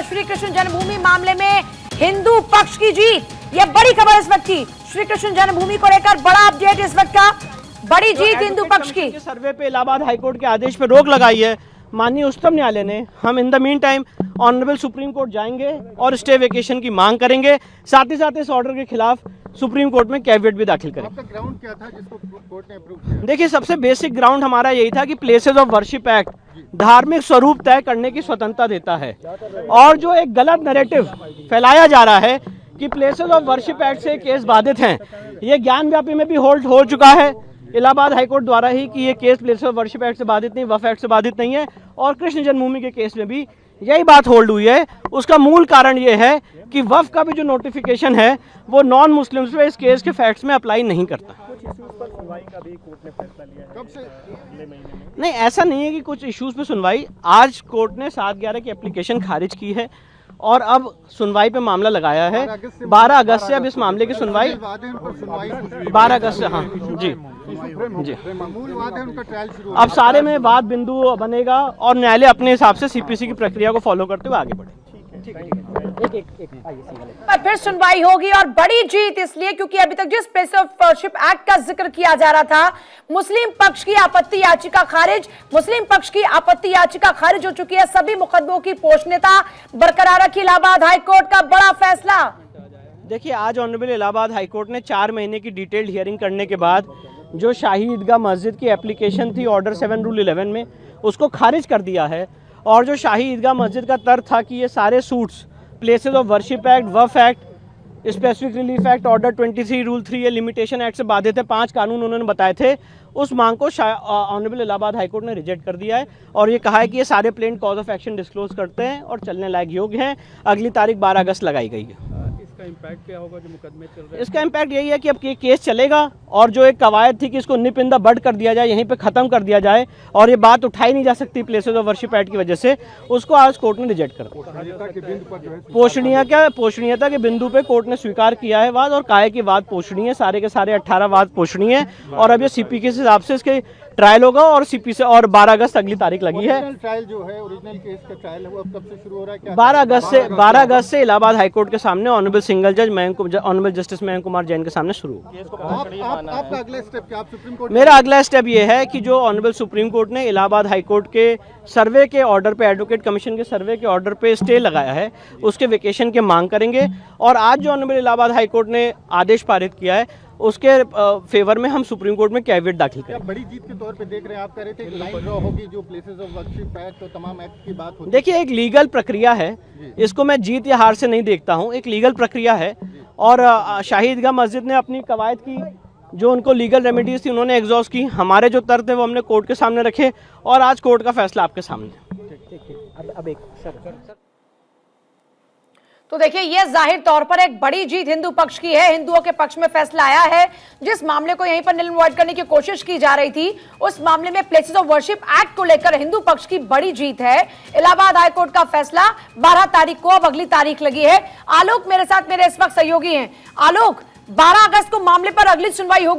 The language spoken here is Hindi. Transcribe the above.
श्री कृष्ण जन्मभूमि मामले में हिंदू पक्ष की जीत। यह बड़ी खबर इस वक्त की, श्री कृष्ण जन्मभूमि को लेकर बड़ा अपडेट इस वक्त का, बड़ी जीत हिंदू पक्ष की। सर्वे पे इलाहाबाद हाईकोर्ट के आदेश पे रोक लगाई है माननीय उच्चतम न्यायालय ने। हम in the mean time honourable supreme court जाएंगे और स्टे वेकेशन की मांग करेंगे। साथ ही साथ इस ऑर्डर के खिलाफ सुप्रीम कोर्ट में कैविएट भी दाखिल करेंगे। आपका ग्राउंड क्या था जिसको कोर्ट ने अप्रूव किया? देखिए, सबसे बेसिक ग्राउंड हमारा यही था कि प्लेसेस ऑफ वर्शिप एक्ट धार्मिक स्वरूप तय करने की स्वतंत्रता देता है, और जो एक गलत नैरेटिव फैलाया जा रहा है कि प्लेसेस ऑफ वर्शिप एक्ट से केस बाधित हैं, ये ज्ञान व्यापी में भी होल्ड हो चुका है इलाहाबाद हाईकोर्ट द्वारा ही कि ये case places of worship act से बाधित नहीं, वक्फ एक्ट से बाधित नहीं है। और कृष्ण जन्मभूमि के केस में भी यही बात होल्ड हुई है। उसका मूल कारण ये है कि वक्फ का भी जो नोटिफिकेशन है वो नॉन मुस्लिम्स पे इस केस के फैक्ट्स में अप्लाई नहीं करता। कब से? नहीं, ऐसा नहीं है कि कुछ इश्यूज पे सुनवाई। आज कोर्ट ने 7/11 की एप्लीकेशन खारिज की है और अब सुनवाई पे मामला लगाया है 12 अगस्त से। अब इस मामले की सुनवाई 12 अगस्त से, हाँ जी जी, मूल वाद है उनका ट्रायल शुरू। अब सारे में वाद बिंदु बनेगा और न्यायालय अपने हिसाब से सीपीसी की प्रक्रिया को फॉलो करते हुए आगे बढ़े। पर फिर सुनवाई होगी और बड़ी जीत इसलिए क्योंकि अभी तक जिस प्लेस ऑफ वर्शिप एक्ट का जिक्र किया जा रहा था, मुस्लिम पक्ष की आपत्ति याचिका खारिज, मुस्लिम पक्ष की आपत्ति याचिका खारिज हो चुकी है। सभी मुकदमों की पोषणीयता बरकरार रखी इलाहाबाद हाईकोर्ट का बड़ा फैसला। देखिए, आज ऑनरेबल इलाहाबाद हाईकोर्ट ने 4 महीने की डिटेल्ड हियरिंग करने के बाद जो शाही ईदगाह मस्जिद की एप्लीकेशन थी ऑर्डर 7 रूल 11 में, उसको खारिज कर दिया है। और जो शाही ईदगाह मस्जिद का तर्क था कि ये सारे suits places of worship act, Waqf act, specific relief act, order 23 rule 3 ये लिमिटेशन एक्ट से बाधित है, 5 कानून उन्होंने बताए थे, उस मांग को ऑनरेबल इलाहाबाद हाईकोर्ट ने रिजेक्ट कर दिया है और ये कहा है कि ये सारे plain cause of action disclose करते हैं और चलने लायक योग्य हैं। अगली तारीख 12 अगस्त लगाई गई है। इसका इम्पैक्ट क्या होगा जो मुकदमे चल रहे हैं? इसका इम्पैक्ट यही है कि अब ये केस चलेगा और जो एक कवायद थी कि इसको निप इन द बड कर दिया जाए, यहीं पे ख़त्म कर दिया जाए और ये बात उठाई नहीं जा सकती प्लेसेस ऑफ वर्शिप एक्ट की वजह से, उसको आज कोर्ट ने रिजेक्ट कर दिया। पोषणीयता के बिंदु पे कोर्ट ने स्वीकार किया है वाद और कहा है कि वाद पोषणीय है, सारे के सारे 18 वाद पोषणीय है और अब ये सीपी के हिसाब से इसके ट्रायल होगा और सीपी से और 12 अगस्त अगली तारीख लगी है। ट्रायल जो है ओरिजिनल केस का ट्रायल है वो अब कब से शुरू हो रहा है? क्या 12 अगस्त से इलाहाबाद हाईकोर्ट के सामने ऑनरेबल सिंगल जज ऑनरेबल जस्टिस मयंक कुमार जैन के सामने शुरू होगा। आपका अगला स्टेप क्या? आप सुप्रीम कोर्ट? मेरा अगला स्टेप ये है कि जो ऑनरेबल सुप्रीम कोर्ट ने इलाहाबाद हाईकोर्ट के सर्वे के ऑर्डर पे, एडवोकेट कमीशन के सर्वे के ऑर्डर पे स्टे लगाया है, उसके वेकेशन की मांग करेंगे। और आज जो ऑनरेबल इलाहाबाद हाईकोर्ट ने आदेश पारित किया है उसके फेवर में हम सुप्रीम कोर्ट में कैविएट दाखिल करें। बड़ी जीत के तौर पे देख रहे हैं? आप कह रहे थे लाइन ड्रॉ होगी, जो प्लेसेस ऑफ वर्शिप एक्ट और तमाम एक्ट की बात होती है। देखिए, एक लीगल प्रक्रिया है, इसको मैं जीत या हार से नहीं देखता हूँ, एक लीगल प्रक्रिया है और शाही ईदगाह मस्जिद ने अपनी कवायद की, जो उनको लीगल रेमेडीज थी उन्होंने एग्जॉस्ट की। हमारे जो तर्क थे वो हमने कोर्ट के सामने रखे और आज कोर्ट का फैसला आपके सामने। अब एक तो देखिए, यह जाहिर तौर पर एक बड़ी जीत हिंदू पक्ष की है। हिंदुओं के पक्ष में फैसला आया है। जिस मामले को यहीं पर नुल अवॉइड करने की कोशिश की जा रही थी, उस मामले में प्लेसेस ऑफ वर्शिप एक्ट को लेकर हिंदू पक्ष की बड़ी जीत है। इलाहाबाद हाईकोर्ट का फैसला 12 तारीख को, अब अगली तारीख लगी है। आलोक मेरे साथ, मेरे इस वक्त सहयोगी हैं। आलोक, 12 अगस्त को मामले पर अगली सुनवाई होगी।